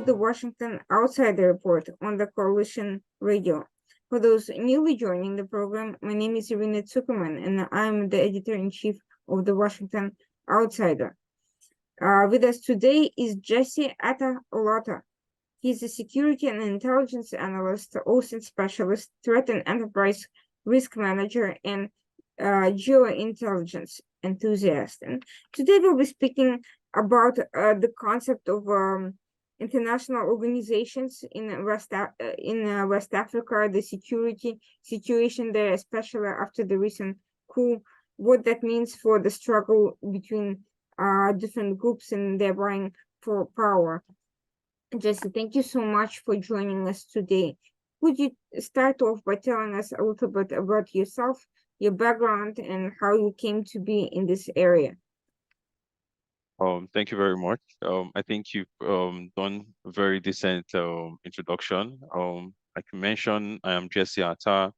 to the Washington Outsider Report on the Coalition Radio. For those newly joining the program, my name is Irina Tsukuman, and I'm the editor-in-chief of the Washington Outsider. With us today is Jesse Attah-Olottah. He's a security and intelligence analyst, OSINT specialist, threat and enterprise risk manager, and geointelligence enthusiast. And today we'll be speaking about the concept of international organizations in West Africa, the security situation there, especially after the recent coup, what that means for the struggle between different groups and their vying for power. Jesse, thank you so much for joining us today. Would you start off by telling us a little bit about yourself, your background, and how you came to be in this area? Thank you very much. I think you've done a very decent introduction. Like you mentioned, I am Jesse Attah.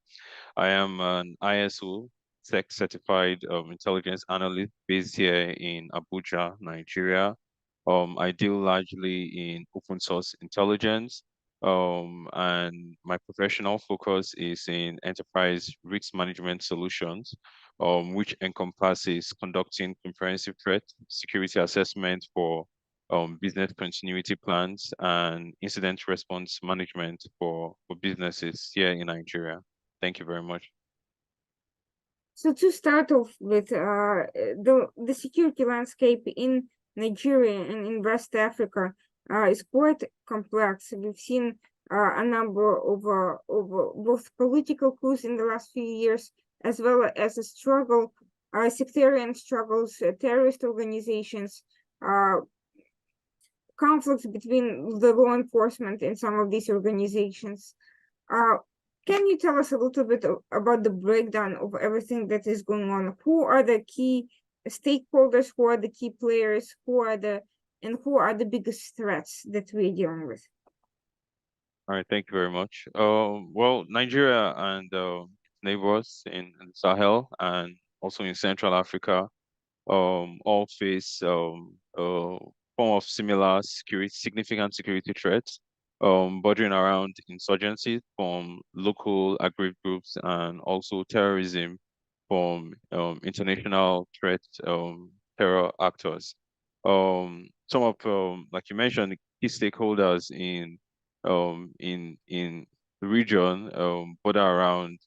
I am an ISO Tech certified intelligence analyst based here in Abuja, Nigeria. I deal largely in open source intelligence. And my professional focus is in enterprise risk management solutions, which encompasses conducting comprehensive threat security assessment for business continuity plans and incident response management for businesses here in Nigeria. Thank you very much. So to start off with, the security landscape in Nigeria and in West Africa is quite complex. We've seen a number of both political coups in the last few years, as well as a struggle, sectarian struggles, terrorist organizations, conflicts between the law enforcement and some of these organizations. Can you tell us a little bit about the breakdown of everything that is going on? Who are the key stakeholders? Who are the key players? Who are the biggest threats that we're dealing with? All right, thank you very much. Well, Nigeria and neighbors in Sahel and also in Central Africa all face a form of similar significant security threats, bordering around insurgency from local aggrieved groups and also terrorism from international threat terror actors. Some of like you mentioned, key stakeholders in the region border around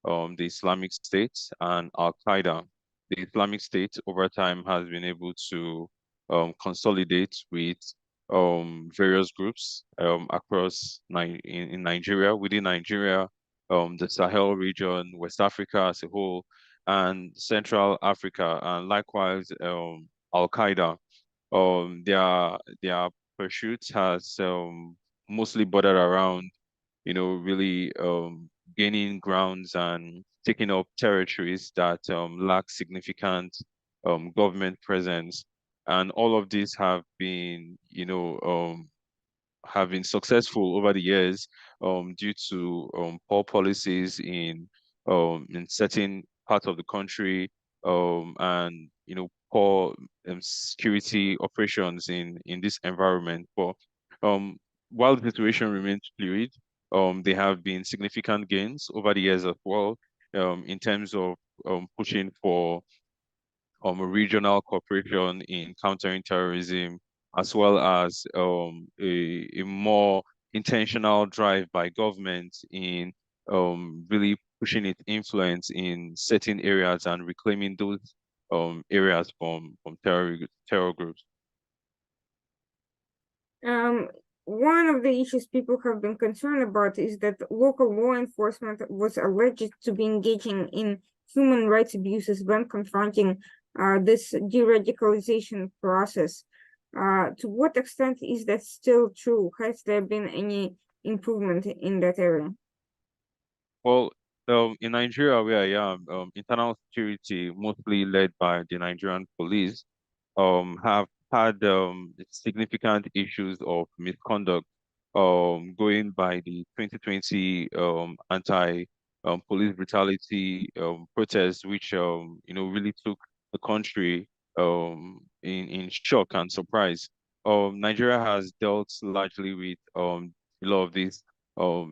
the Islamic State and Al-Qaeda. The Islamic State over time has been able to consolidate with various groups across in Nigeria, within Nigeria, the Sahel region, West Africa as a whole, and Central Africa, and likewise Al-Qaeda. Their pursuit has mostly bordered around, really gaining grounds and taking up territories that lack significant government presence. And all of these have been, have been successful over the years due to poor policies in certain parts of the country and poor security operations in this environment. But while the situation remains fluid, there have been significant gains over the years as well in terms of pushing for a regional cooperation in countering terrorism, as well as a more intentional drive by government in really pushing its influence in certain areas and reclaiming those areas from terror groups. One of the issues people have been concerned about is that local law enforcement was alleged to be engaging in human rights abuses when confronting this de-radicalization process. To what extent is that still true? Has there been any improvement in that area? Well, in Nigeria, where I am, internal security, mostly led by the Nigerian police, have had significant issues of misconduct going by the 2020 anti police brutality protests, which really took the country in shock and surprise. Nigeria has dealt largely with a lot of these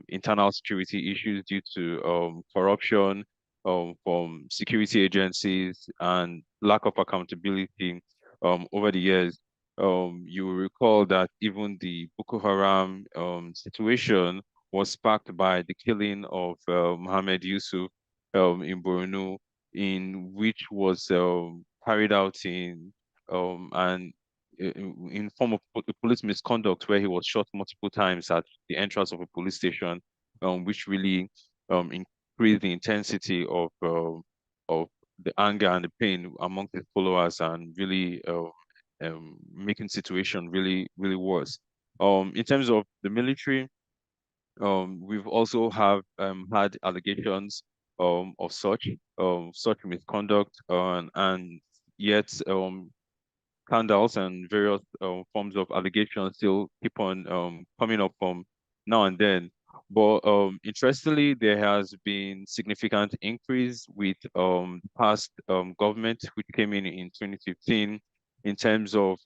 internal security issues due to corruption from security agencies and lack of accountability over the years. You will recall that even the Boko Haram situation was sparked by the killing of Mohammed Yusuf in Borno, in which was carried out and in form of police misconduct, where he was shot multiple times at the entrance of a police station, which really increased the intensity of the anger and the pain among his followers, and really making situation really worse. In terms of the military, we've also have had allegations of such misconduct, and yet scandals and various forms of allegations still keep on coming up from now and then. But interestingly, there has been significant increase with past government, which came in 2015, in terms of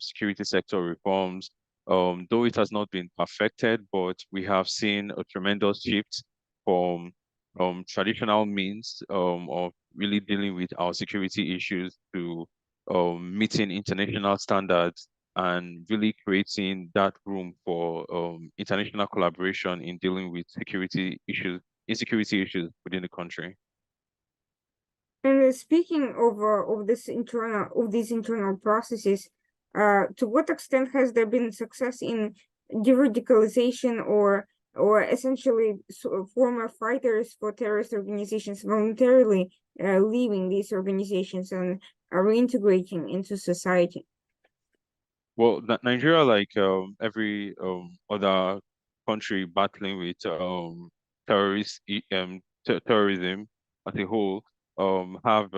security sector reforms. Though it has not been perfected, but we have seen a tremendous shift from traditional means of really dealing with our security issues to meeting international standards and really creating that room for international collaboration in dealing with insecurity issues within the country. And speaking of these internal processes, to what extent has there been success in de-radicalization or essentially former fighters for terrorist organizations voluntarily leaving these organizations and reintegrating into society? Well, Nigeria, like every other country battling with terrorism as a whole, have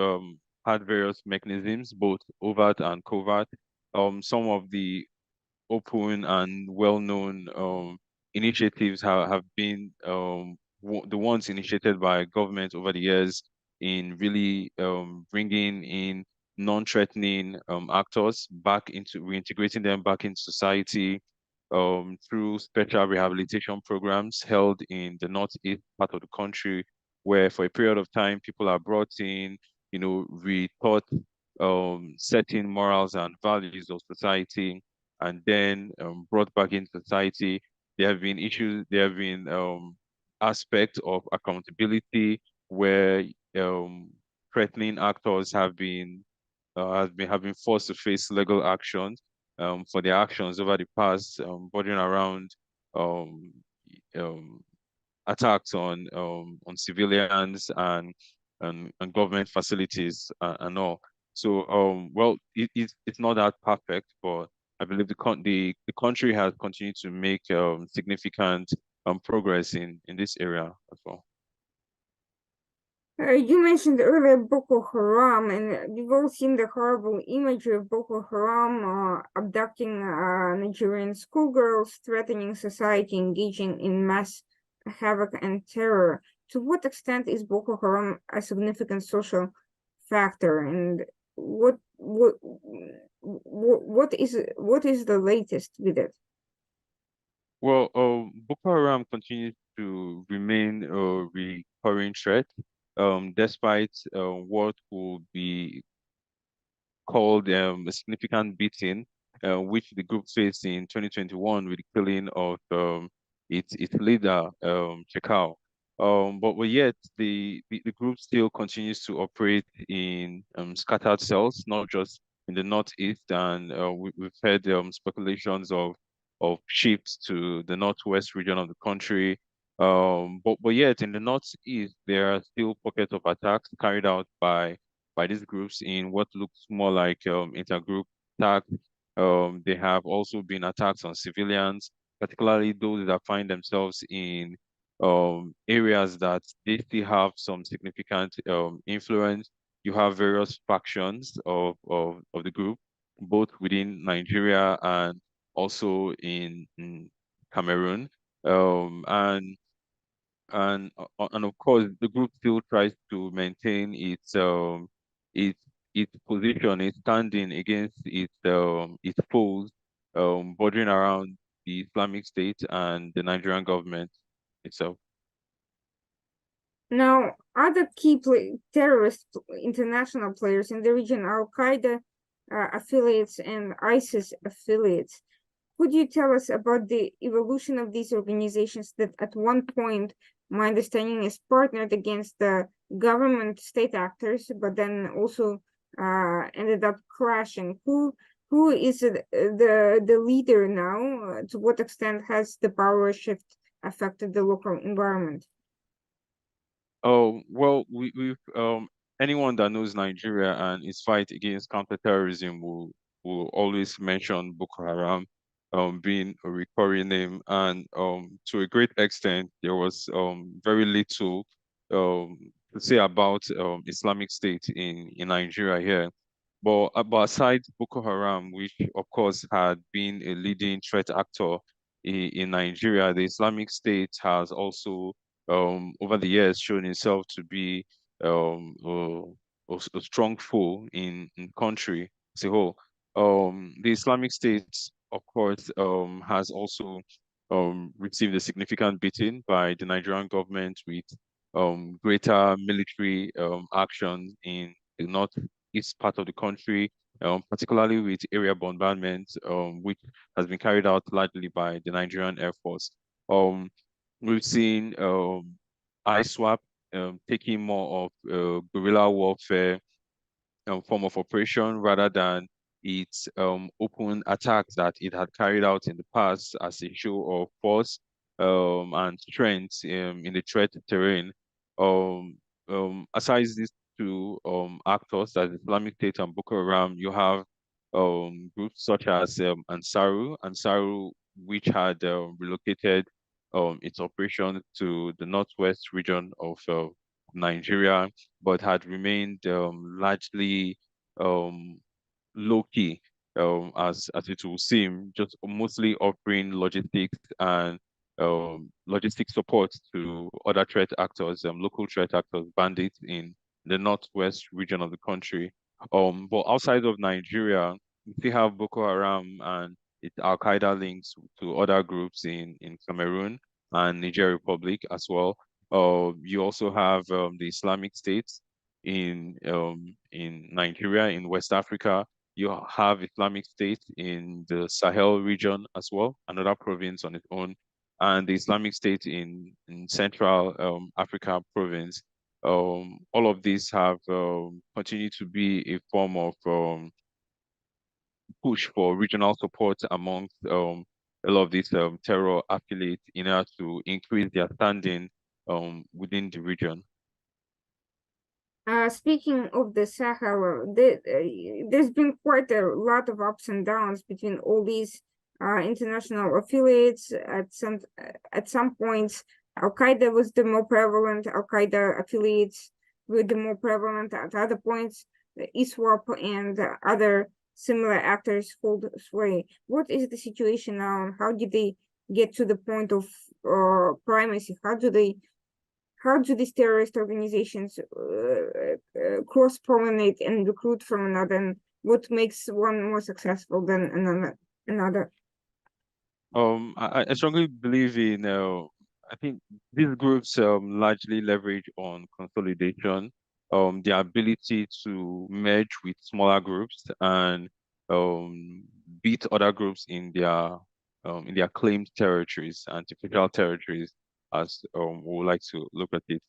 had various mechanisms, both overt and covert. Some of the open and well-known initiatives have been the ones initiated by government over the years in really bringing in non-threatening actors back into reintegrating them back into society through special rehabilitation programs held in the northeast part of the country, where for a period of time people are brought in, retaught certain morals and values of society, and then brought back into society. There have been aspects of accountability where um, threatening actors have been forced to face legal actions for their actions over the past, bordering around um, um, attacks on civilians and government facilities and all. So well, it's not that perfect, but I believe the country has continued to make significant progress in this area as well. You mentioned earlier Boko Haram, and we've all seen the horrible imagery of Boko Haram abducting Nigerian schoolgirls, threatening society, engaging in mass havoc and terror. To what extent is Boko Haram a significant social factor, and what is the latest with it? Well, Boko Haram continues to remain a recurring threat, despite what will be called a significant beating, which the group faced in 2021 with the killing of its leader, Chekau. But yet the group still continues to operate in scattered cells, not just in the northeast, and we've heard speculations of shifts to the northwest region of the country. But yet in the northeast, there are still pockets of attacks carried out by these groups in what looks more like intergroup attacks. There have also been attacks on civilians, particularly those that find themselves in areas that they still have some significant influence. You have various factions of the group, both within Nigeria and also in Cameroon. And and of course the group still tries to maintain its its position, its standing against its foes bordering around the Islamic State and the Nigerian government itself. Now, other terrorist international players in the region are Al-Qaeda affiliates and ISIS affiliates. Could you tell us about the evolution of these organizations that at one point, my understanding is partnered against the government state actors, but then also ended up crashing? Who is the leader now? To what extent has the power shift affected the local environment? Oh, well, we've anyone that knows Nigeria and its fight against counterterrorism will always mention Boko Haram being a recurring name, and to a great extent there was very little to say about Islamic State in Nigeria here. But aside Boko Haram, which of course had been a leading threat actor in Nigeria, the Islamic State has also over the years shown itself to be a strong foe in country as a whole. The Islamic State, of course, has also received a significant beating by the Nigerian government with greater military action in the northeast part of the country, particularly with area bombardment, which has been carried out largely by the Nigerian Air Force. Um, we've seen ISWAP taking more of guerrilla warfare form of operation rather than its open attacks that it had carried out in the past as a show of force and strength in the threat terrain. Um, Aside these two actors, that Islamic State and Boko Haram, you have groups such as Ansaru, which had relocated its operation to the northwest region of Nigeria, but had remained largely um, low key, as it will seem, just mostly offering logistics and logistic support to other threat actors, local threat actors, bandits in the northwest region of the country. But outside of Nigeria, we still have Boko Haram and its Al Qaeda links to other groups in Cameroon and Niger Republic as well. You also have the Islamic State in Nigeria, in West Africa. You have Islamic State in the Sahel region as well, another province on its own, and the Islamic State in Central Africa province. All of these have continued to be a form of push for regional support amongst a lot of these terror affiliates in order to increase their standing within the region. Speaking of the Sahel, there's been quite a lot of ups and downs between all these international affiliates. At some points, Al Qaeda was the more prevalent. Al Qaeda affiliates were the more prevalent. At other points, the ISWAP and other similar actors hold sway. What is the situation now, and how did they get to the point of primacy? How do these terrorist organizations cross-pollinate and recruit from another? And what makes one more successful than another? I strongly believe in, I think these groups largely leverage on consolidation, their ability to merge with smaller groups and um, beat other groups in their claimed territories, anti-federal territories, as we would like to look at it.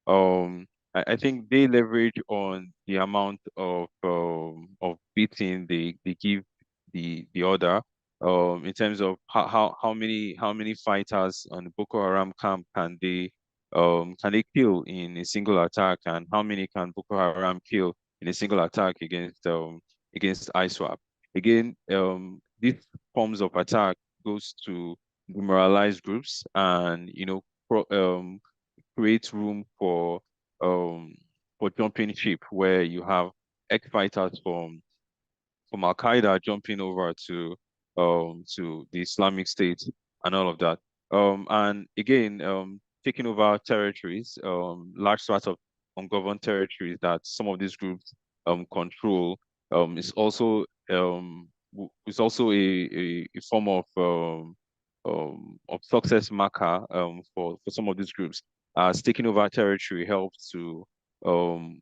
I think they leverage on the amount of beating they give the other in terms of how many fighters on the Boko Haram camp can they kill in a single attack, and how many can Boko Haram kill in a single attack against ISWAP. Again, these forms of attack goes to demoralize groups and create room um for jumping ship, where you have ex-fighters from Al Qaeda jumping over to the Islamic State and all of that. And again, taking over territories, large swaths of ungoverned territories that some of these groups control, is also is also a form of success marker for some of these groups. As taking over territory helps to um,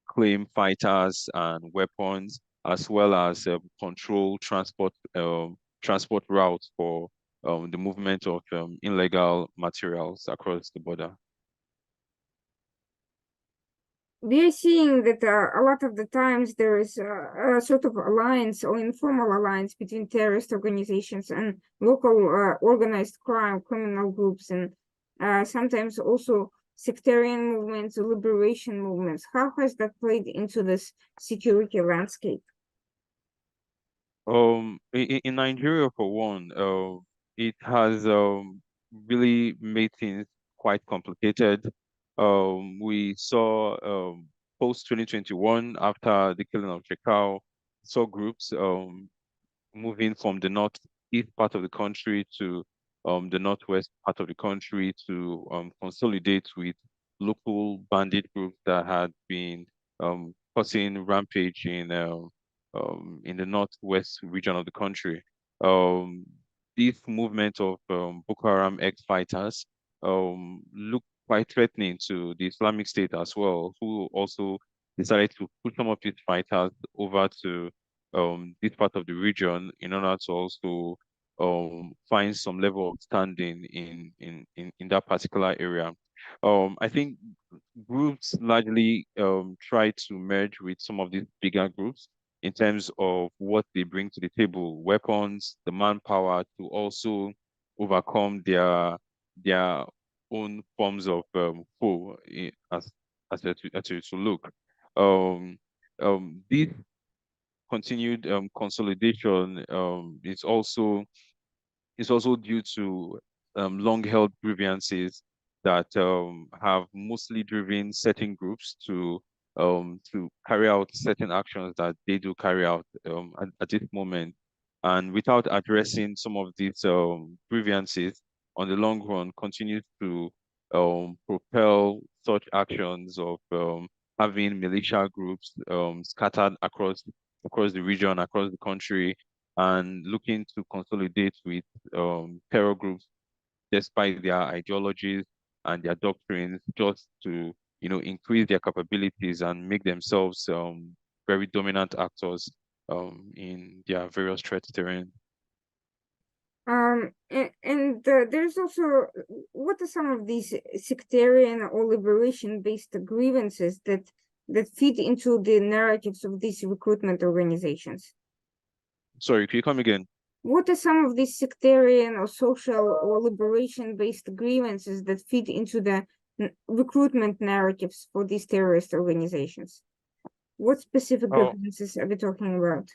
claim fighters and weapons, as well as control transport routes for the movement of illegal materials across the border. We are seeing that a lot of the times there is a sort of alliance or informal alliance between terrorist organizations and local organized crime, criminal groups, and sometimes also sectarian movements, liberation movements. How has that played into this security landscape? In Nigeria, for one, it has really made things quite complicated. We saw post 2021, after the killing of Chekau, saw groups moving from the northeast part of the country to the northwest part of the country to consolidate with local bandit groups that had been causing rampage in the northwest region of the country. Um, this movement of Boko Haram ex-fighters looked quite threatening to the Islamic State as well, who also decided to put some of these fighters over to this part of the region in order to also find some level of standing in that particular area. I think groups largely try to merge with some of these bigger groups in terms of what they bring to the table, weapons, the manpower to also overcome their own forms of foe as to look. Um, this continued consolidation is also due to long-held grievances that have mostly driven certain groups to carry out certain actions that they do carry out at this moment. And without addressing some of these grievances on the long run, continues to propel such actions of having militia groups scattered across the region, across the country, and looking to consolidate with terror groups despite their ideologies and their doctrines, just to increase their capabilities and make themselves very dominant actors in their various threat terrain. And there's also, what are some of these sectarian or liberation-based grievances that feed into the narratives of these recruitment organizations? Sorry, can you come again? What are some of these sectarian or social or liberation-based grievances that feed into the recruitment narratives for these terrorist organizations? What specific Oh, grievances are we talking about?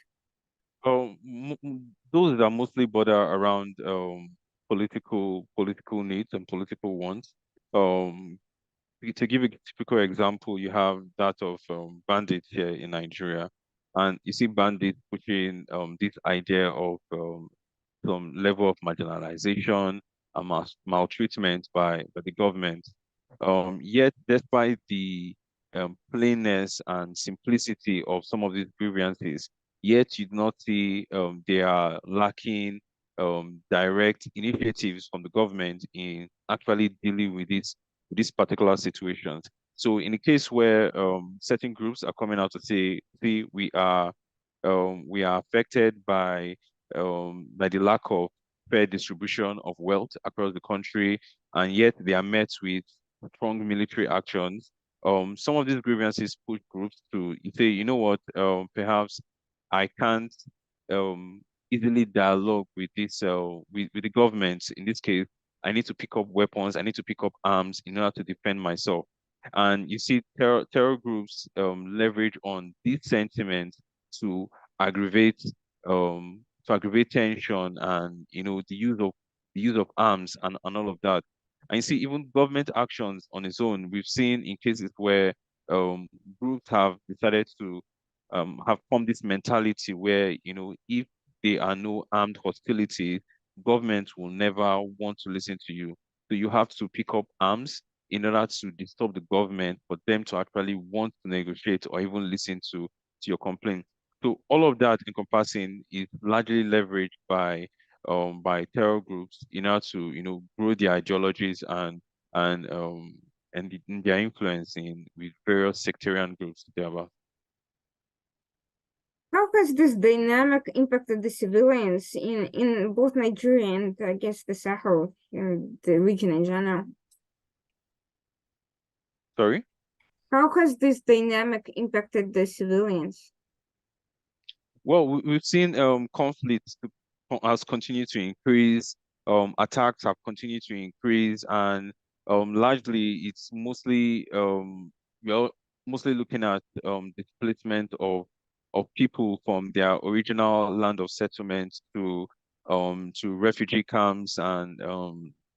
those that mostly border around political needs and political wants. Um, to give a typical example, you have that of bandits here in Nigeria, and you see bandits pushing this idea of some level of marginalization and maltreatment by the government. Yet, despite the plainness and simplicity of some of these grievances, yet you do not see they are lacking direct initiatives from the government in actually dealing with this particular situations. So in a case where certain groups are coming out to say, see, we are affected by the lack of fair distribution of wealth across the country, and yet they are met with strong military actions. Some of these grievances push groups to say, you know what, perhaps I can't um, easily dialogue with with the government. In this case, I need to pick up weapons, I need to pick up arms in order to defend myself. And you see terror groups leverage on these sentiments to aggravate tension and the use of arms and all of that. And you see even government actions on its own. We've seen in cases where um, groups have decided to have formed this mentality where if there are no armed hostilities, government will never want to listen to you. So you have to pick up arms in order to disturb the government for them to actually want to negotiate or even listen to your complaint. So all of that encompassing is largely leveraged by terror groups in order to grow their ideologies and in their influence in with various sectarian groups thereabout. How has this dynamic impacted the civilians in both Nigeria and I guess the Sahel and the region in general? Sorry? How has this dynamic impacted the civilians? Well, we've seen conflicts has continued to increase, attacks have continued to increase, and largely it's well mostly looking at displacement of people from their original land of settlement to refugee camps and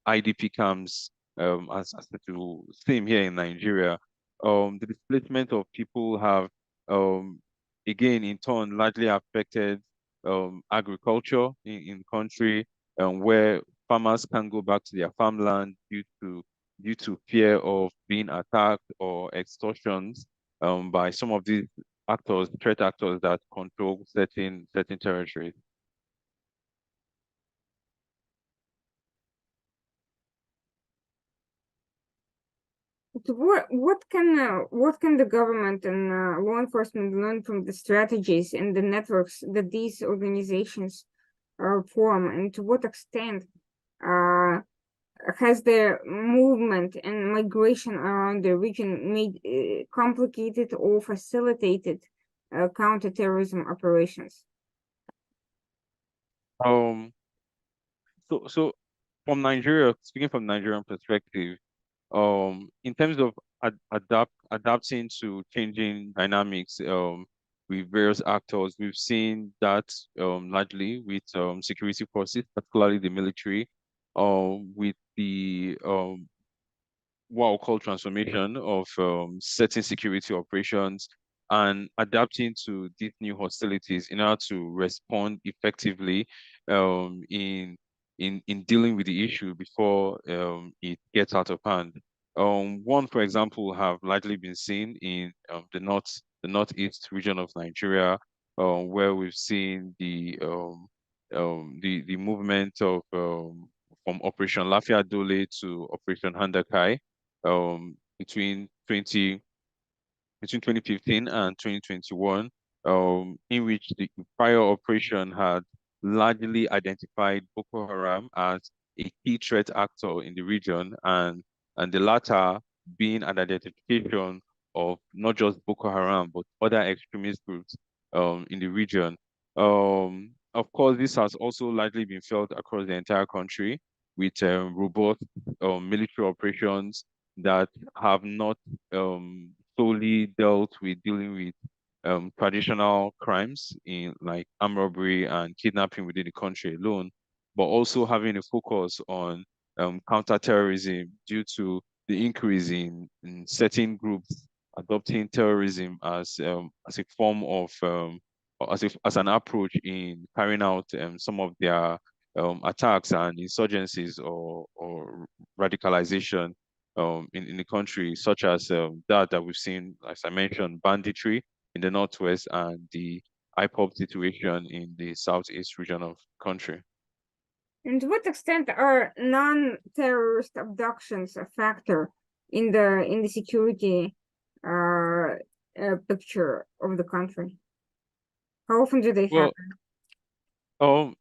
IDP camps, as to same here in Nigeria. The displacement of people have um again in turn largely affected agriculture in the country, where farmers can't go back to their farmland due to fear of being attacked or extortions by some of these threat actors that control certain territories. So what can the government and law enforcement learn from the strategies and the networks that these organizations form, and to what extent uh, has the movement and migration around the region made complicated or facilitated counterterrorism operations? Um, so from Nigeria, speaking from Nigerian perspective, in terms of adapting to changing dynamics with various actors, we've seen that largely with security forces, particularly the military, with the what I'll call transformation of certain security operations and adapting to these new hostilities in order to respond effectively in dealing with the issue before it gets out of hand. One, for example, have largely been seen in the northeast region of Nigeria, where we've seen the movement of from Operation Lafia Dole to Operation Handakai um, between 20 between 2015 and 2021, in which the prior operation had largely identified Boko Haram as a key threat actor in the region, and the latter being an identification of not just Boko Haram but other extremist groups in the region. Of course, this has also largely been felt across the entire country with robust military operations that have not solely dealt with dealing with traditional crimes in like armed robbery and kidnapping within the country alone, but also having a focus on counterterrorism due to the increase in certain groups adopting terrorism as a form of as an approach in carrying out some of their attacks and insurgencies or radicalization in the country, such as that we've seen, as I mentioned, banditry in the northwest and the IPOP situation in the southeast region of the country. And to what extent are non-terrorist abductions a factor in the security uh, picture of the country? How often do they Well, happen?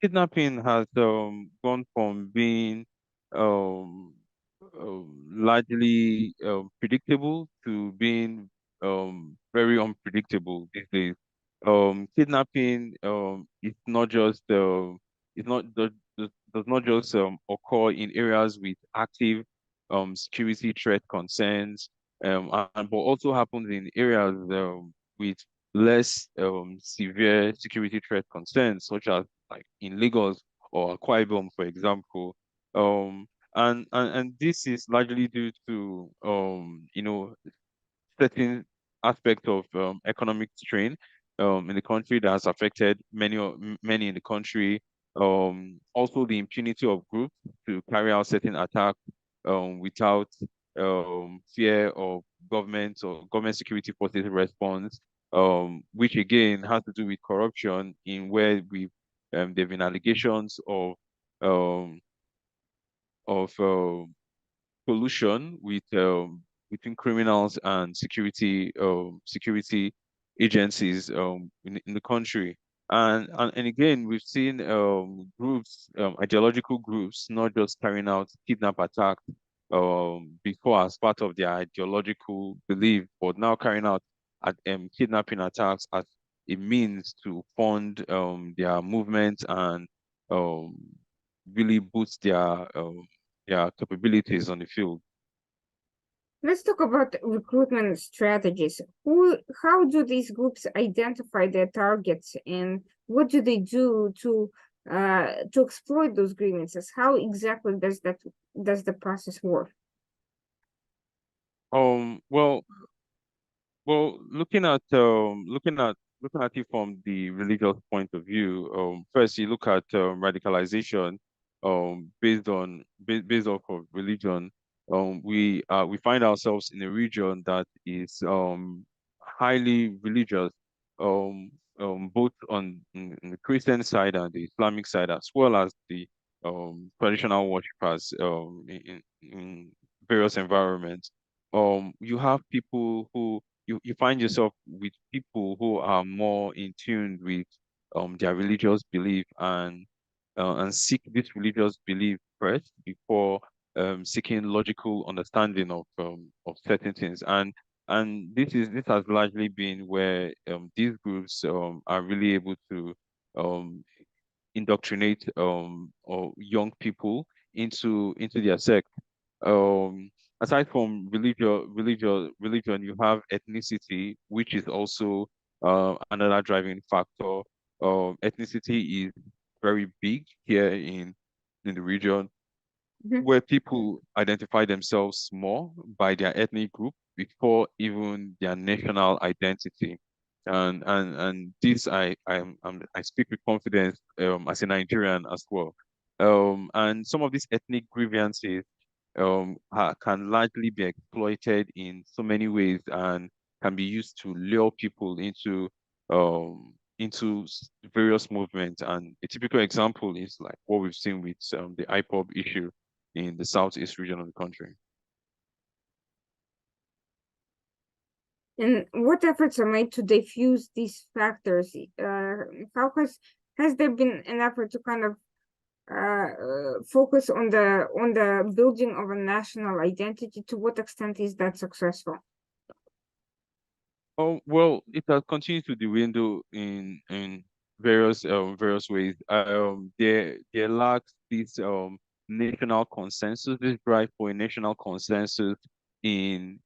kidnapping has gone from being um, largely predictable to being very unpredictable these days. Kidnapping is not just it's not does not just occur in areas with active security threat concerns, but also happens in areas with less severe security threat concerns, such as like in Lagos or Akwa Ibom, for example. And this is largely due to certain aspect of economic strain in the country that has affected many in the country. Also, the impunity of groups to carry out certain attacks without fear of government or government security forces response. which again has to do with corruption in where there've been allegations um, of collusion between criminals and security agencies in the country. And again, we've seen groups, ideological groups, not just carrying out kidnap attacks before as part of their ideological belief, but now carrying out kidnapping attacks as a means to fund their movement and um, really boost their capabilities on the field. Let's talk about recruitment strategies. How do these groups identify their targets, and what do they do to exploit those grievances? How exactly does the process work? Well, looking at it from the religious point of view, first you look at radicalization, based off of religion. We find ourselves in a region that is highly religious, um, both on the Christian side and the Islamic side, as well as the traditional worshippers in various environments. You have people who you find yourself with people who are more in tune with their religious belief and seek this religious belief first before seeking logical understanding of certain things. And this has largely been where these groups are really able to um indoctrinate or young people into their sect. um Aside from religion, you have ethnicity, which is also another driving factor. Ethnicity is very big here in the region, Mhm. where people identify themselves more by their ethnic group before even their national identity. And this I speak with confidence as a Nigerian as well. And some of these ethnic grievances can largely be exploited in so many ways and can be used to lure people into various movements. And a typical example is like what we've seen with the IPOB issue in the southeast region of the country. And what efforts are made to diffuse these factors? How has there been an effort to kind of focus on the building of a national identity? To what extent is that successful? Oh, well, it has continued to dwindle in various ways. There lacks this national consensus, this drive for a national consensus in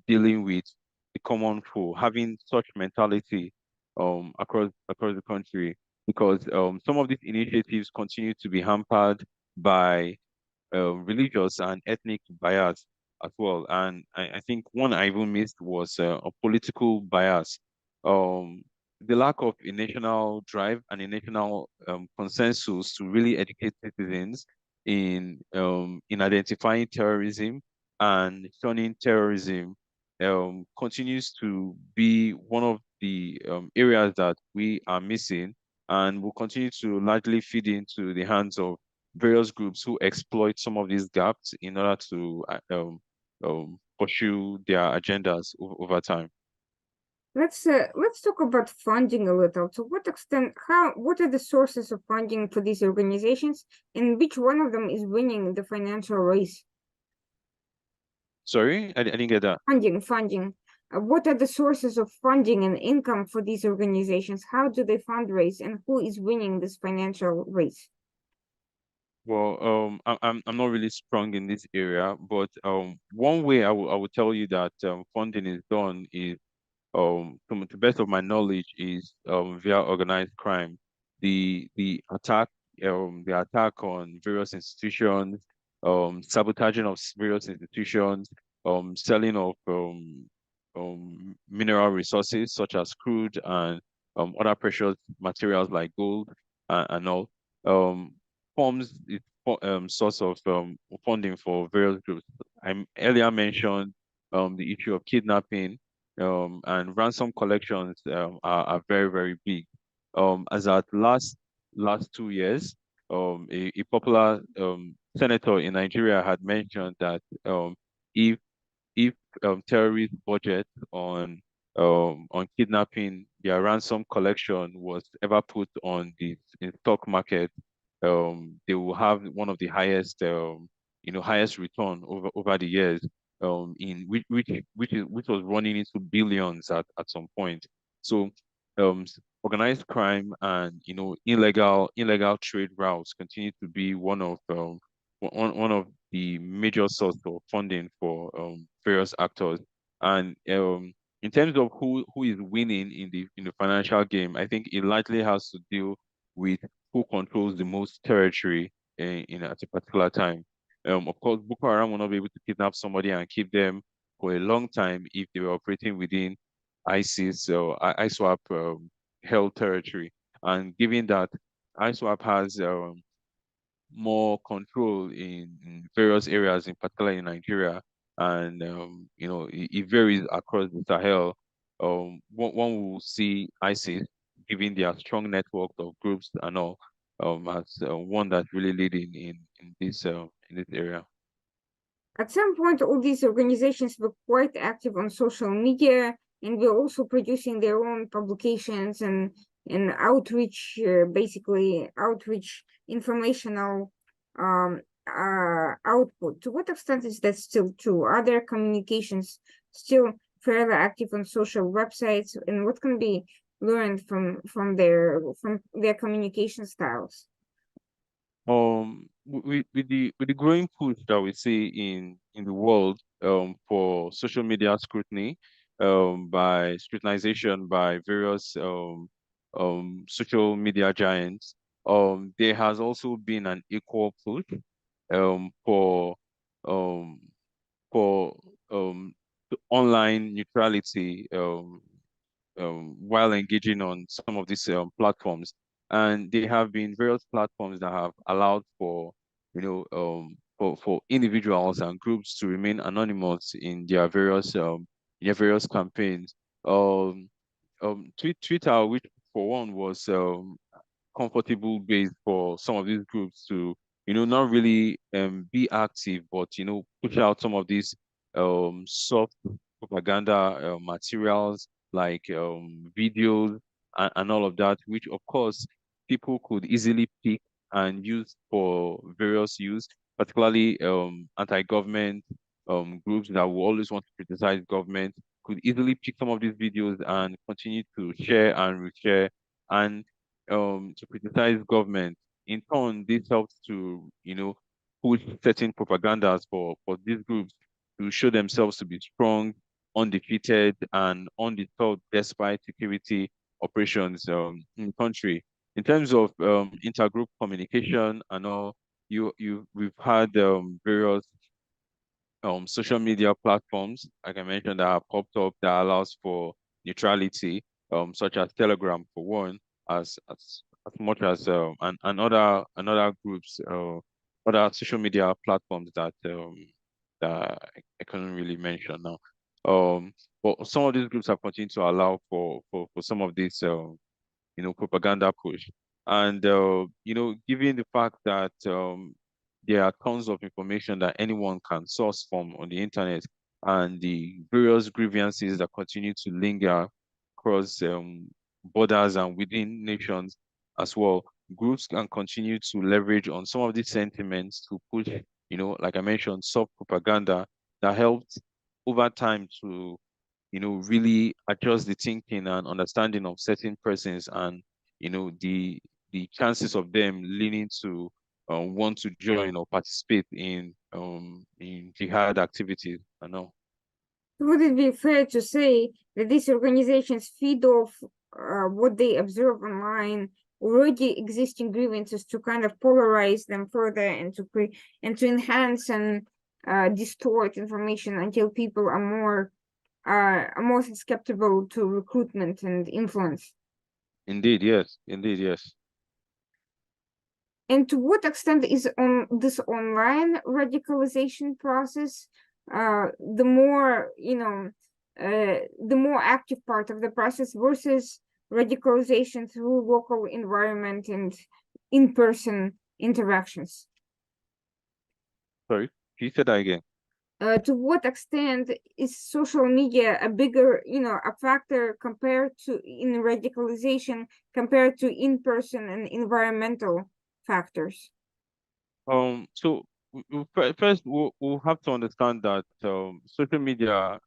dealing with the common foe, having such mentality across the country, because some of these initiatives continue to be hampered by religious and ethnic bias as well. And I think one I even missed was a political bias. The lack of a national drive and a national consensus to really educate citizens in identifying terrorism and shunning terrorism continues to be one of the areas that we are missing and will continue to largely feed into the hands of various groups who exploit some of these gaps in order to pursue their agendas over time. Let's talk about funding a little. To what extent, what are the sources of funding for these organizations, and which one of them is winning the financial race? Sorry, I didn't get that. Funding. What are the sources of funding and income for these organizations? How do they fundraise, and who is winning this financial race? Well, I'm not really strong in this area, but one way I will tell you that funding is done is to the best of my knowledge, is via organized crime. The attack on various institutions, sabotaging of various institutions, selling of mineral resources such as crude and other precious materials like gold and all, um, forms its source of funding for various groups. I earlier mentioned the issue of kidnapping. and ransom collections are very, very big. As at last 2 years, a popular senator in Nigeria had mentioned that if if terrorist budget on kidnapping, their ransom collection was ever put on the in stock market, they will have one of the highest highest return over the years, in which was running into billions at some point. So organized crime and illegal trade routes continue to be one of the major source of funding for various actors. And in terms of who is winning in the financial game, I think it likely has to deal with who controls the most territory at a particular time. Of course, Boko Haram will not be able to kidnap somebody and keep them for a long time if they were operating within ISIS or ISWAP held territory. And given that ISWAP has more control in various areas, in particular in Nigeria, and it varies across the Sahel. One will see ISIS, given their strong network of groups and all, as one that's really leading in this area. At some point, all these organizations were quite active on social media and were also producing their own publications and outreach, basically outreach informational output. To what extent is that still true? Are their communications still fairly active on social websites, and what can be learned from their communication styles? With the growing push that we see in the world for social media scrutiny, by scrutinization by various social media giants, there has also been an equal push um for um for online neutrality, while engaging on some of these platforms. And there have been various platforms that have allowed for, for individuals and groups to remain anonymous in their various campaigns. Twitter, which for one was comfortable base for some of these groups to, not really be active, but push out some of these soft propaganda materials like videos and all of that, which of course people could easily pick and use for various use, particularly anti-government groups that will always want to criticize government could easily pick some of these videos and continue to share and reshare and to criticize government. In turn, this helps to, push certain propagandas for these groups to show themselves to be strong, undefeated, and undisturbed despite security operations in the country. In terms of intergroup communication and all, we've had various social media platforms, like I mentioned, that have popped up that allows for neutrality, such as Telegram for one, as much as and other groups, other social media platforms that I couldn't really mention now. But some of these groups have continued to allow for some of these propaganda push. And given the fact that there are tons of information that anyone can source from on the internet, and the various grievances that continue to linger across borders and within nations as well, groups can continue to leverage on some of these sentiments to push, like I mentioned, soft propaganda that helps over time to really adjust the thinking and understanding of certain persons, and the chances of them leaning to want to join or participate in jihad activities. I know. Would it be fair to say that these organizations feed off what they observe online, already existing grievances, to kind of polarize them further and to enhance and distort information until people are more susceptible to recruitment and influence? Indeed, yes. Indeed, yes. And to what extent is on this online radicalization process the more the more active part of the process versus radicalization through local environment and in-person interactions. Sorry, can you say that again? To what extent is social media a bigger, a factor compared to in radicalization compared to in-person and environmental factors? So first we'll have to understand that social media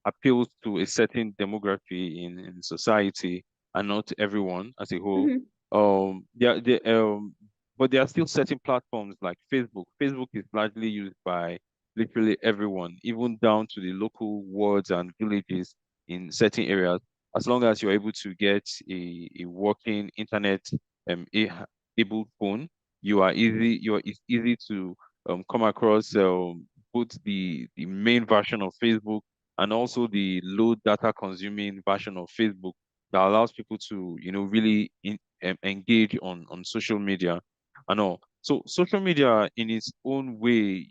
appeals to a certain demography in society and not everyone as a whole. Mhm. But there are still certain platforms like Facebook. Facebook is largely used by literally everyone, even down to the local wards and villages in certain areas. As long as you're able to get a working internet able phone, it's easy to come across both the main version of Facebook and also the low data consuming version of Facebook that allows people to really engage on social media and all. So social media in its own way,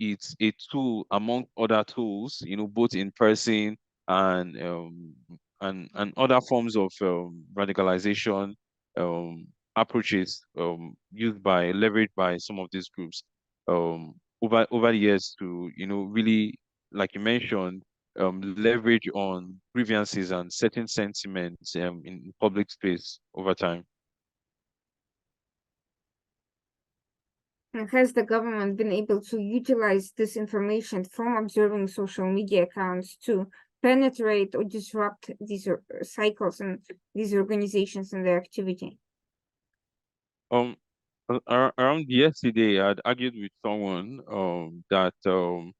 it's a tool among other tools, both in person and and other forms of radicalization approaches used by leveraged by some of these groups over the years to really, like you mentioned, leverage on grievances and certain sentiments in public space over time. And has the government been able to utilize this information from observing social media accounts to penetrate or disrupt these cycles and these organizations and their activity? Um, Around yesterday, I'd argued with someone that um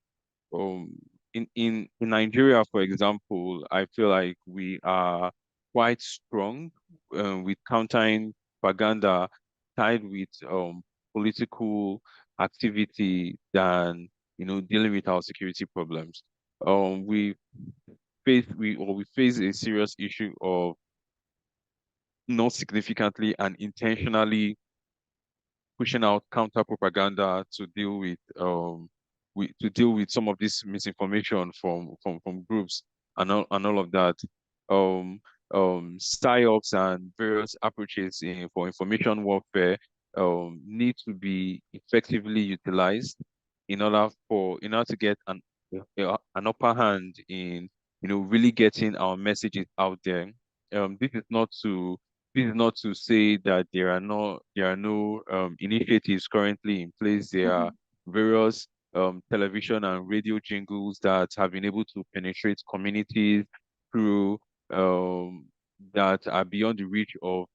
in Nigeria, for example, I feel like we are quite strong with countering propaganda tied with political activity than dealing with our security problems. We we face a serious issue of not significantly and intentionally pushing out counter propaganda to deal with some of this misinformation from groups and all of that. Um psyops and various approaches for information warfare need to be effectively utilized in order to get an upper hand in really getting our messages out there. This is not to say that there are no initiatives currently in place. There are Mhm. various television and radio jingles that have been able to penetrate communities through um, that are beyond the reach of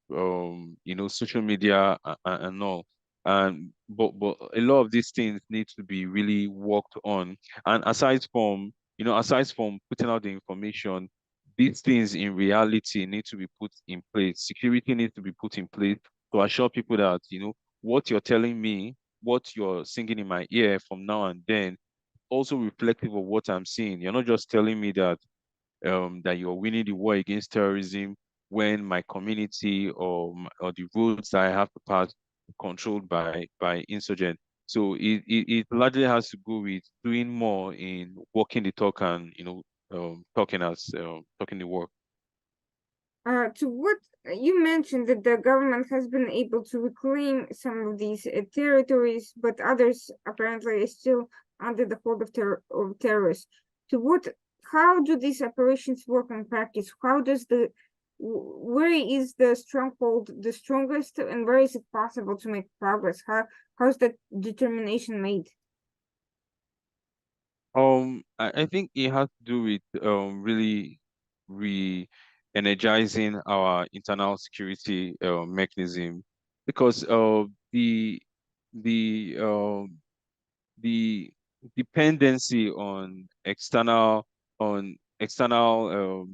social media and all. And but a lot of these things need to be really worked on. And aside from putting out the information, these things in reality need to be put in place. Security needs to be put in place to assure people that, what you're telling me, what you're singing in my ear from now and then, also reflective of what I'm seeing. You're not just telling me that you're winning the war against terrorism when my community or the roads that I have to pass are controlled by insurgents. So it largely has to go with doing more in walking the talk and talking the walk. To what you mentioned that the government has been able to reclaim some of these territories, but others apparently are still under the hold of terrorists. To what, how do these operations work in practice? How does where is the stronghold the strongest, and where is it possible to make progress? How's that determination made? I think it has to do with really re-energizing our internal security mechanism because the the dependency on external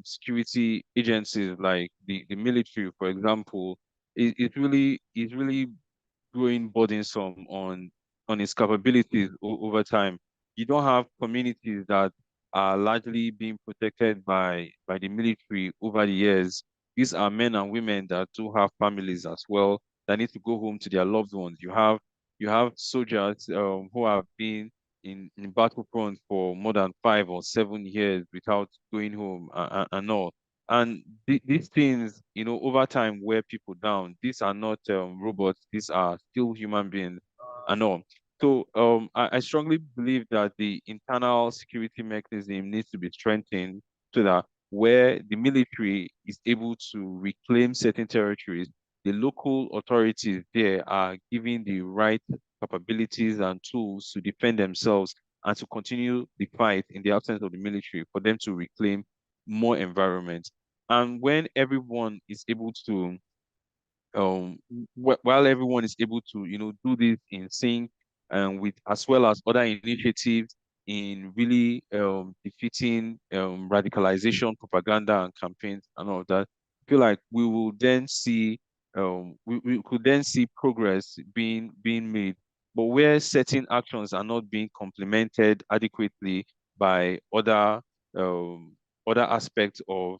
security agencies like the military, for example, is really growing burdensome on its capabilities over time. You don't have communities that are largely being protected by the military over the years. These are men and women that do have families as well that need to go home to their loved ones. You have soldiers who have been in battlefront for more than 5 or 7 years without going home and all. And these things, over time wear people down. These are not robots. These are still human beings and all. So I strongly believe that the internal security mechanism needs to be strengthened so that where the military is able to reclaim certain territories, the local authorities there are given the right capabilities and tools to defend themselves and to continue the fight in the absence of the military for them to reclaim more environment. And when everyone is able to while everyone is able to do this in sync and with as well as other initiatives in really defeating radicalization propaganda and campaigns and all of that, I feel like we will then see we could then see progress being made. But where certain actions are not being complemented adequately by um other aspects of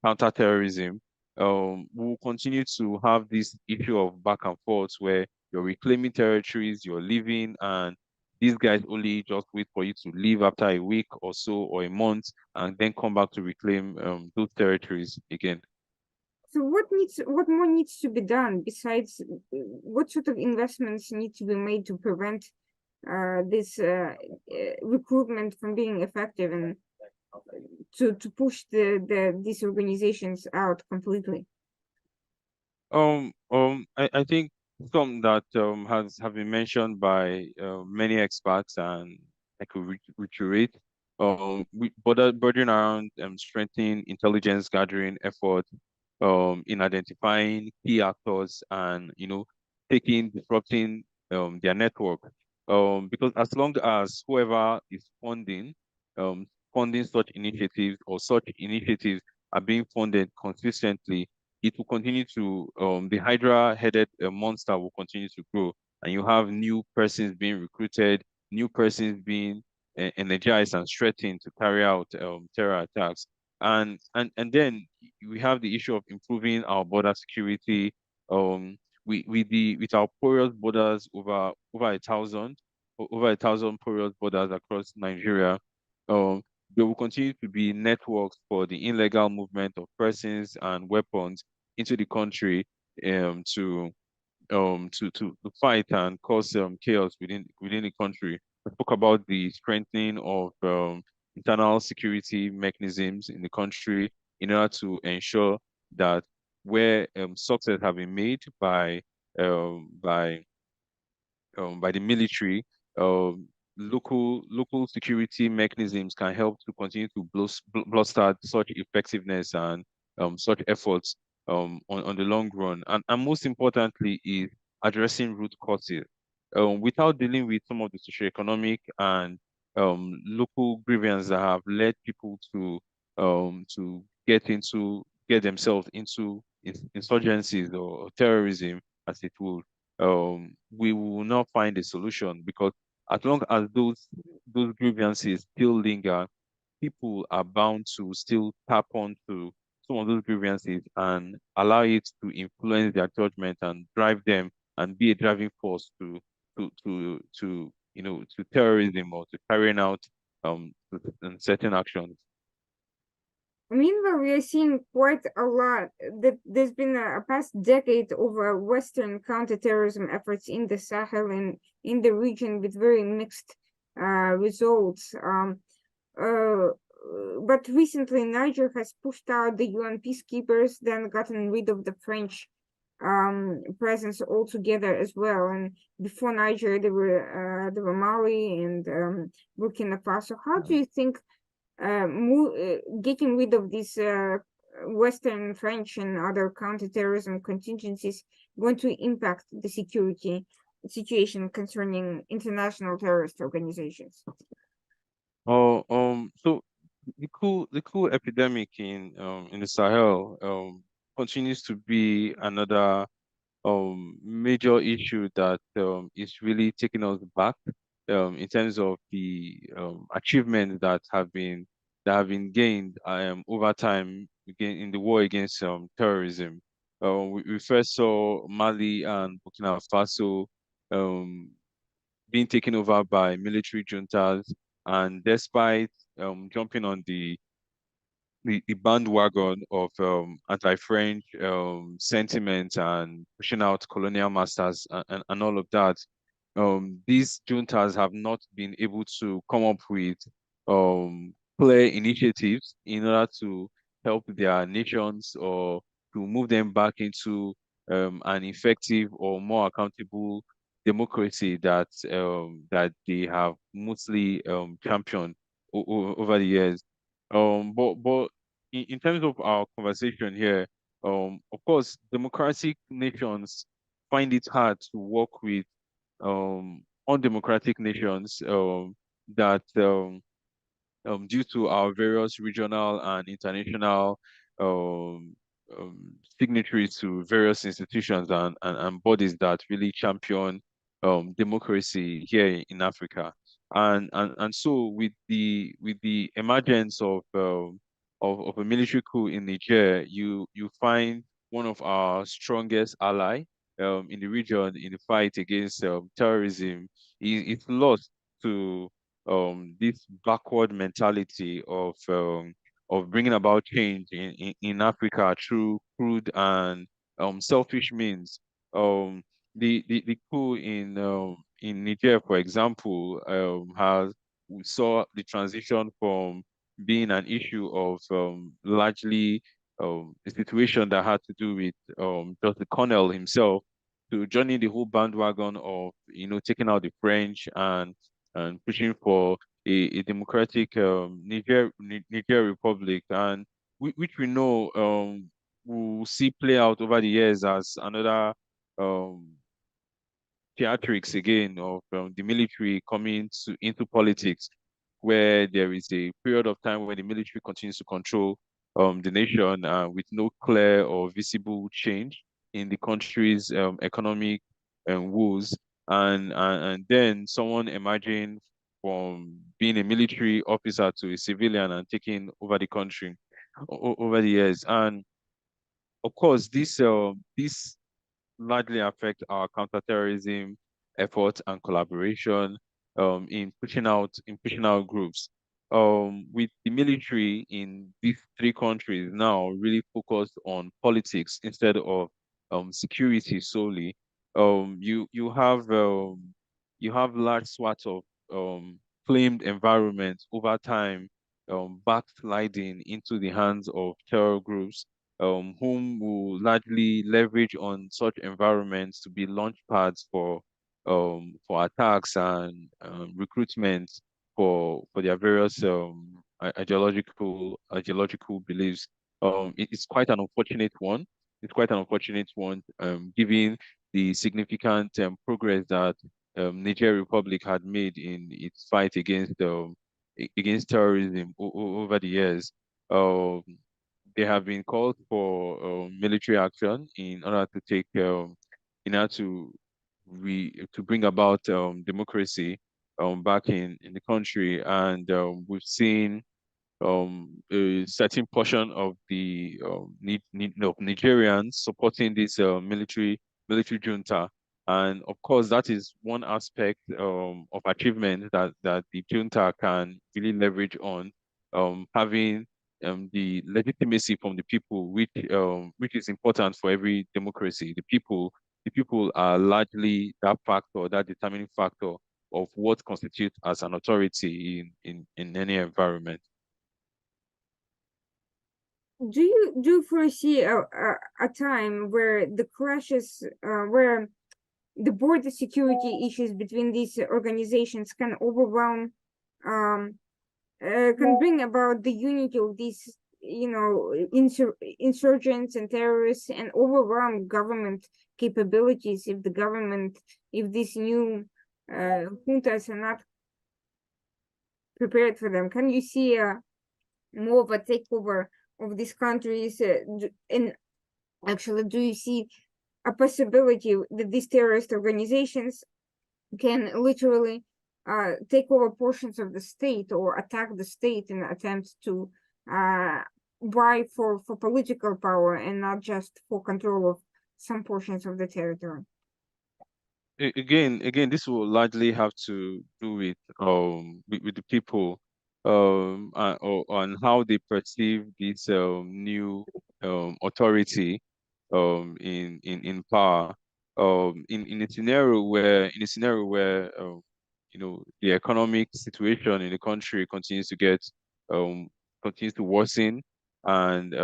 counterterrorism, we'll continue to have this issue of back and forth where you're reclaiming territories, you're leaving, and these guys only just wait for you to leave after a week or so or a month and then come back to reclaim those territories again. So what more needs to be done besides what sort of investments need to be made to prevent this recruitment from being effective and to push these organizations out completely? I think some that has have been mentioned by many experts, and I could reiterate. Bordering around strengthening intelligence gathering efforts, in identifying key actors and taking disrupting their network. Because as long as whoever is funding such initiatives or such initiatives are being funded consistently, it will continue to the Hydra-headed monster will continue to grow, and you have new persons being recruited, new persons being energized and strengthened to carry out terror attacks, and then we have the issue of improving our border security. With our porous borders over 1,000, over 1,000 porous borders across Nigeria. Um, there will continue to be networks for the illegal movement of persons and weapons into the country to fight and cause chaos within the country. I spoke about the strengthening of internal security mechanisms in the country in order to ensure that where success have been made um, by by the military, local security mechanisms can help to continue to bluster such effectiveness and such efforts on the long run. And most importantly is addressing root causes. Without dealing with some of the socioeconomic and local grievances that have led people to get themselves into insurgencies or terrorism, as it would, we will not find a solution, because as long as those grievances still linger, people are bound to still tap onto some of those grievances and allow it to influence their judgment and drive them and be a driving force to terrorism or to carrying out certain actions. Meanwhile, we are seeing quite a lot that there's been a past decade of Western counterterrorism efforts in the Sahel and in the region with very mixed results. Uh, but recently, Niger has pushed out the UN peacekeepers, then gotten rid of the French presence altogether as well. And before Niger, there were Mali and Burkina Faso. How do you think getting rid of these Western, French, and other counterterrorism contingencies going to impact the security situation concerning international terrorist organizations? So the cool epidemic in the Sahel continues to be another major issue that is really taking us back in terms of the achievements that have been gained over time again in the war against terrorism. We first saw Mali and Burkina Faso um, being taken over by military juntas, and despite jumping on the bandwagon of anti-French sentiment and pushing out colonial masters and all of that, these juntas have not been able to come up with clear initiatives in order to help their nations or to move them back into an effective or more accountable democracy that they have mostly championed over the years. But in terms of our conversation here, of course, democratic nations find it hard to work with undemocratic nations that due to our various regional and international um, signatories to various institutions and bodies that really champion democracy here in Africa. And so with the emergence of a military coup in Niger, you find one of our strongest ally in the region in the fight against terrorism is lost to this backward mentality of bringing about change in Africa through crude and selfish means. Um, the coup in Niger, for example, has we saw the transition from being an issue of largely a situation that had to do with just the colonel himself to joining the whole bandwagon of taking out the French and pushing for a democratic Niger Republic, and which we know will see play out over the years as another um, theatrics again of the military coming into politics, where there is a period of time where the military continues to control the nation with no clear or visible change in the country's economic woes, and then someone emerging from being a military officer to a civilian and taking over the country over the years. And of course, this largely affect our counterterrorism efforts and collaboration in pushing out groups. With the military in these three countries now really focused on politics instead of security solely. You have large swaths of claimed environments over time backsliding into the hands of terror groups whom will largely leverage on such environments to be launch pads for attacks and recruitment for their various ideological beliefs. It's quite an unfortunate one. It's quite an unfortunate one, given the significant progress that Niger Republic had made in its fight against terrorism over the years. Um, they have been called for military action in order to take in order to bring about democracy back in the country, and we've seen a certain portion of the of Nigerians supporting this military junta. And of course, that is one aspect of achievement that the junta can really leverage on, having the legitimacy from the people, which is important for every democracy. The people are largely that factor, that determining factor of what constitutes as an authority in any environment. Do you foresee a time where the crashes, where the border security issues between these organizations can overwhelm, can bring about the unity of these, insurgents and terrorists, and overwhelm government capabilities if these new juntas are not prepared for them? Can you see more of a takeover of these countries? And actually, do you see a possibility that these terrorist organizations can literally take over portions of the state or attack the state in attempts to vie for political power and not just for control of some portions of the territory? again, this will largely have to do with the people on how they perceive this new authority in power. In a scenario where the economic situation in the country um continues to worsen, and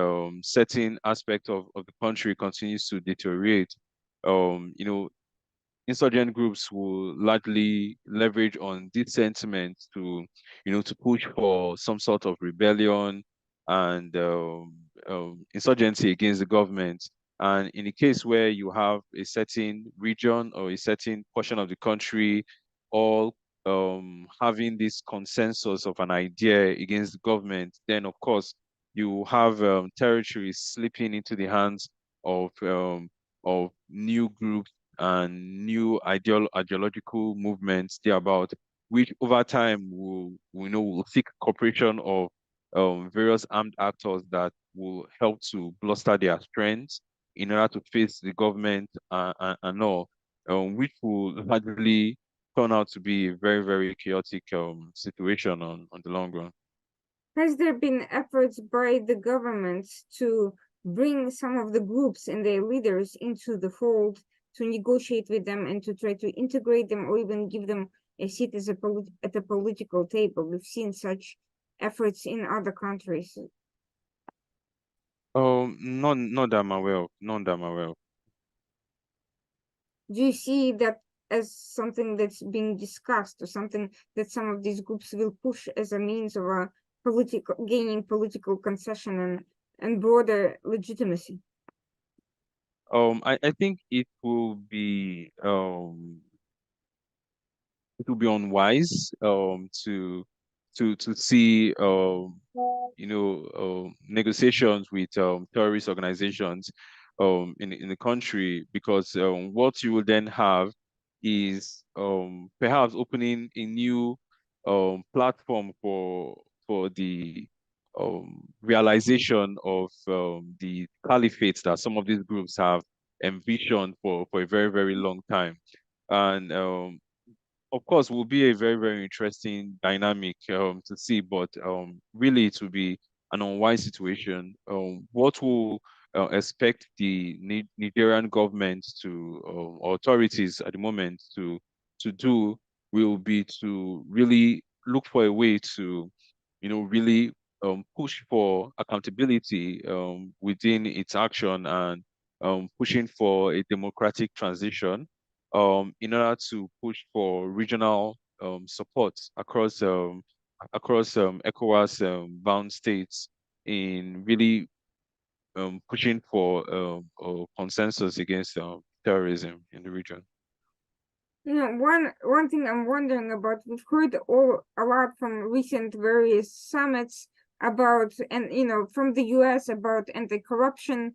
certain aspect of the country continues to deteriorate. Insurgent groups will largely leverage on this sentiment to push for some sort of rebellion and insurgency against the government. And in the case where you have a certain region or a certain portion of the country all having this consensus of an idea against the government, then of course you have territories slipping into the hands of new groups and new ideological movements thereabout, which over time will seek cooperation of various armed actors that will help to bolster their strengths in order to face the government and all, which will largely turn out to be a very, very chaotic situation on the long run. Has there been efforts by the governments to bring some of the groups and their leaders into the fold, to negotiate with them and to try to integrate them, or even give them a seat as at a political table? We've seen such efforts in other countries. Not that I'm aware of. None that I'm aware of. Do you see that as something that's being discussed, or something that some of these groups will push as a means of a gaining political concession and broader legitimacy? I think it will be unwise to see negotiations with terrorist organizations in the country, because what you will then have is perhaps opening a new platform for the realization of the caliphate that some of these groups have envisioned for a very, very long time. And of course, will be a very, very interesting dynamic to see, but really it will be an unwise situation. What will expect the Nigerian government to authorities at the moment to do will be to really look for a way to, really push for accountability within its action, and pushing for a democratic transition in order to push for regional support across ECOWAS bound states in really pushing for a consensus against terrorism in the region. One thing I'm wondering about, we've heard a lot from recent various summits about, and from the US, about anti-corruption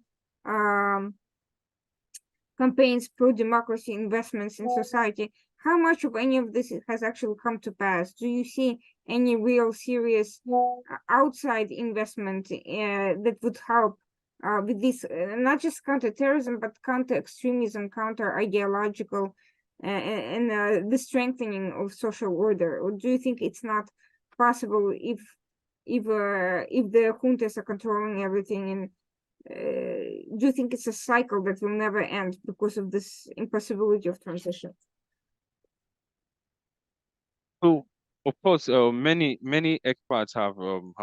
campaigns, pro-democracy investments in society. How much of any of this has actually come to pass? Do you see any real serious outside investment that would help with this, not just counter-terrorism, but counter-extremism, counter-ideological, and the strengthening of social order? Or do you think it's not possible if the juntas are controlling everything? And do you think it's a cycle that will never end because of this impossibility of transition? So, of course, many experts have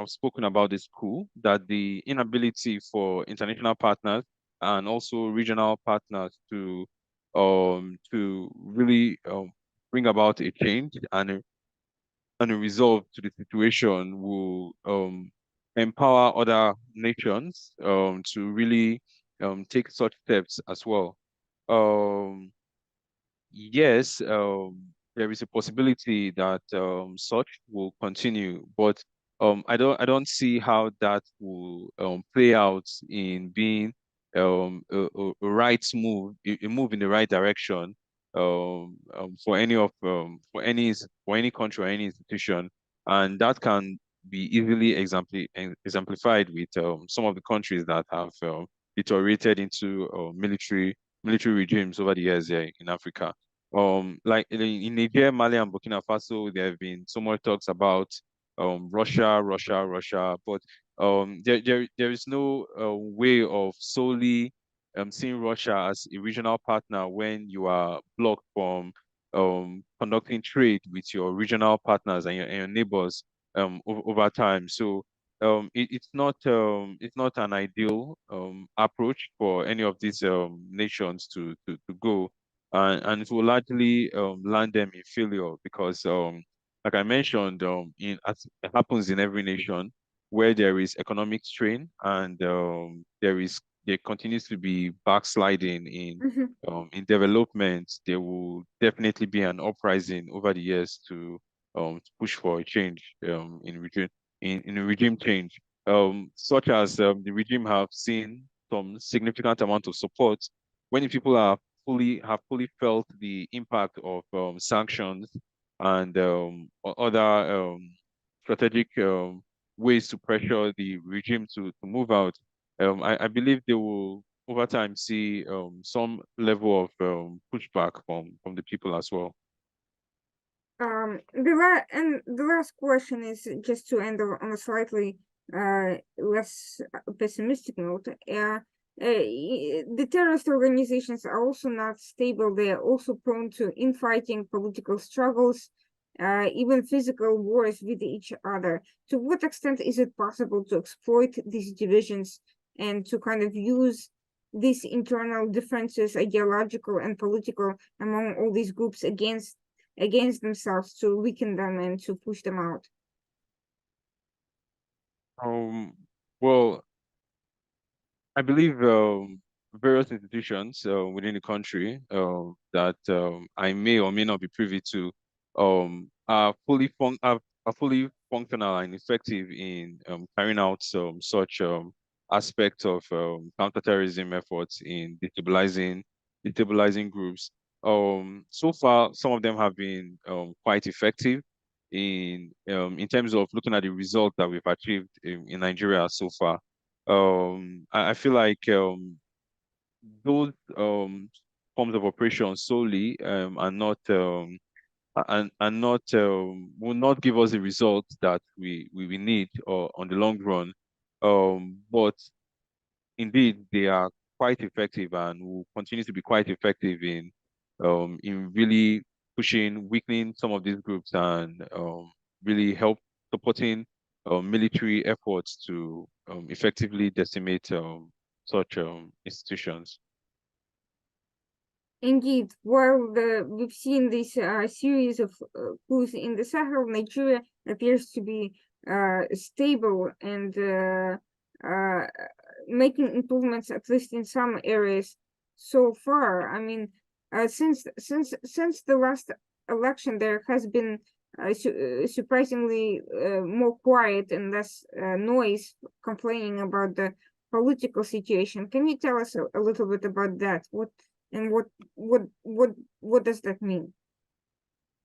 spoken about this coup, that the inability for international partners and also regional partners to really bring about a change and a resolve to the situation will empower other nations to really take such steps as well. Um, yes, there is a possibility that such will continue, but I don't see how that will play out in being a right move, a move in the right direction for any country or any institution, and that can be easily exemplified with some of the countries that have deteriorated into military regimes over the years here in Africa. Like in Niger, Mali, and Burkina Faso, there have been so much talks about Russia, but there is no way of solely seeing Russia as a regional partner when you are blocked from conducting trade with your regional partners and your neighbors over time. So it's not an ideal approach for any of these nations to go, and it will largely land them in failure because, like I mentioned, as it happens in every nation where there is economic strain and there continues to be backsliding Mhm. in development, there will definitely be an uprising over the years to push for a change in a regime change, such as the regime have seen some significant amount of support when the people have fully felt the impact of sanctions and other strategic ways to pressure the regime to move out. I believe they will over time see some level of pushback from the people as well. The last question is just to end on a slightly less pessimistic note. The terrorist organizations are also not stable. They are also prone to infighting, political struggles, even physical wars with each other. To what extent is it possible to exploit these divisions and to kind of use these internal differences, ideological and political, among all these groups against themselves to weaken them and to push them out? Um, well, I believe various institutions within the country that I may or may not be privy to are fully functional and effective in carrying out such aspects of counterterrorism efforts in destabilizing groups. So far, some of them have been quite effective in terms of looking at the result that we've achieved in Nigeria so far. I feel like those forms of operation solely and not will not give us the results that we need or on the long run. But indeed, they are quite effective and will continue to be quite effective in really pushing, weakening some of these groups and really help supporting military efforts to effectively decimate such institutions. Indeed, while we've seen this series of coups in the Sahel, Nigeria appears to be stable and uh, making improvements, at least in some areas so far. I mean, since the last election, there has been surprisingly more quiet and less noise complaining about the political situation. Can you tell us a little bit about that? And what does that mean?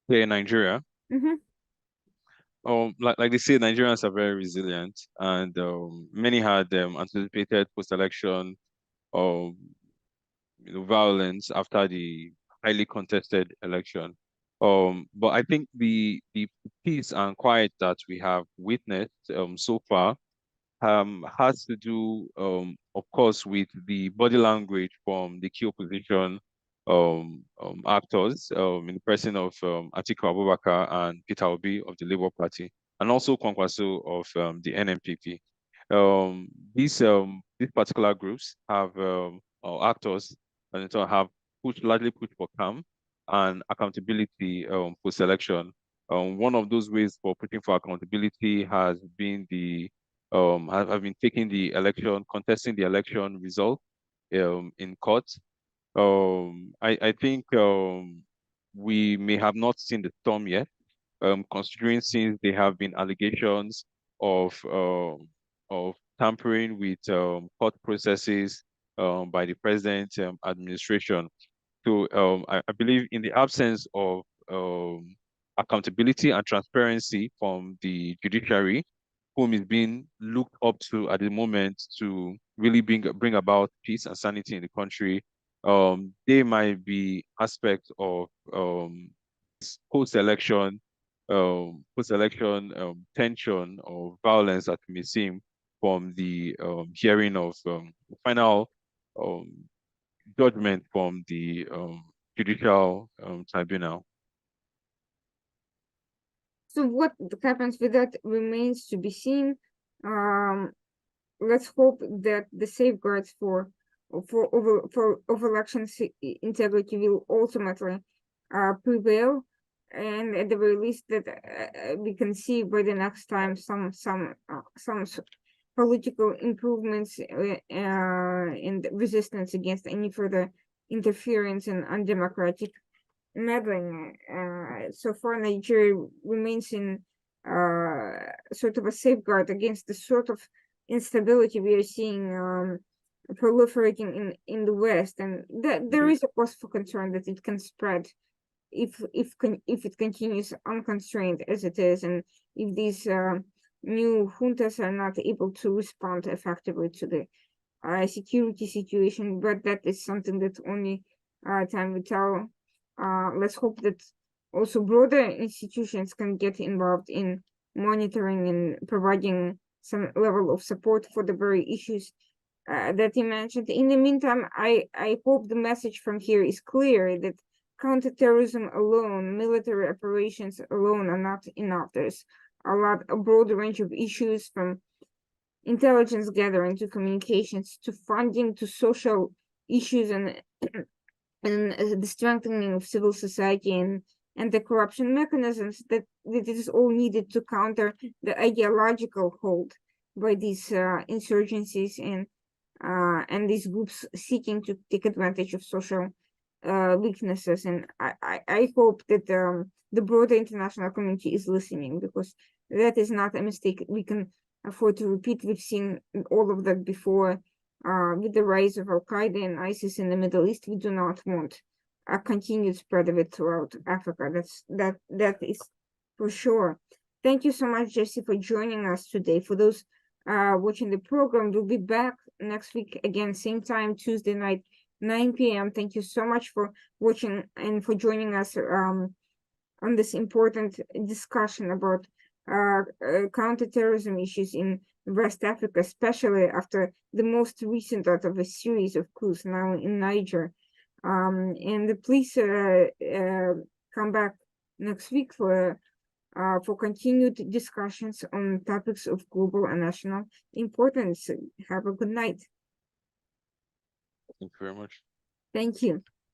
Here in Nigeria, Mm-hmm. like they say, Nigerians are very resilient, and many had anticipated post-election um, violence after the highly contested election. But I think the peace and quiet that we have witnessed so far has to do, of course, with the body language from the key opposition actors in the person of Atiku Abubakar and Peter Obi of the Labour Party, and also Kwankwaso of the NNPP. These particular groups have or actors and in turn have largely pushed for calm and accountability post-election. One of those ways for pushing for accountability has been have been taking the election, contesting the election result in court. I think we may have not seen the storm yet, considering since there have been allegations of tampering with court processes by the president administration. So I believe in the absence of accountability and transparency from the judiciary, whom is being looked up to at the moment to really bring about peace and sanity in the country. they might be aspects of post-election tension or violence that we may see from the hearing of final um, judgment from the judicial tribunal. So what happens with that remains to be seen. Let's hope that the safeguards for election integrity will ultimately prevail, and at the very least that we can see by the next time some political improvements and resistance against any further interference and undemocratic meddling. So far, Nigeria remains in sort of a safeguard against the sort of instability we are seeing proliferating in the West, and that there is a cause for concern that it can spread if it continues unconstrained as it is, and if these new juntas are not able to respond effectively to the security situation. But that is something that only time will tell. Let's hope that also broader institutions can get involved in monitoring and providing some level of support for the very issues that you mentioned. In the meantime, I hope the message from here is clear that counterterrorism alone, military operations alone are not enough. There's a broad range of issues, from intelligence gathering to communications to funding to social issues and the strengthening of civil society and the corruption mechanisms that is all needed to counter the ideological hold by these insurgencies and these groups seeking to take advantage of social weaknesses. And I hope that the broader international community is listening, because that is not a mistake we can afford to repeat. We've seen all of that before. With the rise of Al-Qaeda and ISIS in the Middle East, we do not want a continued spread of it throughout Africa. That is for sure. Thank you so much, Jesse, for joining us today. For those watching the program, we'll be back next week again, same time, Tuesday night, 9 p.m. Thank you so much for watching and for joining us on this important discussion about counterterrorism issues in West Africa, especially after the most recent out of a series of coups now in Niger. And please come back next week for continued discussions on topics of global and national importance. Have a good night. Thank you very much. Thank you.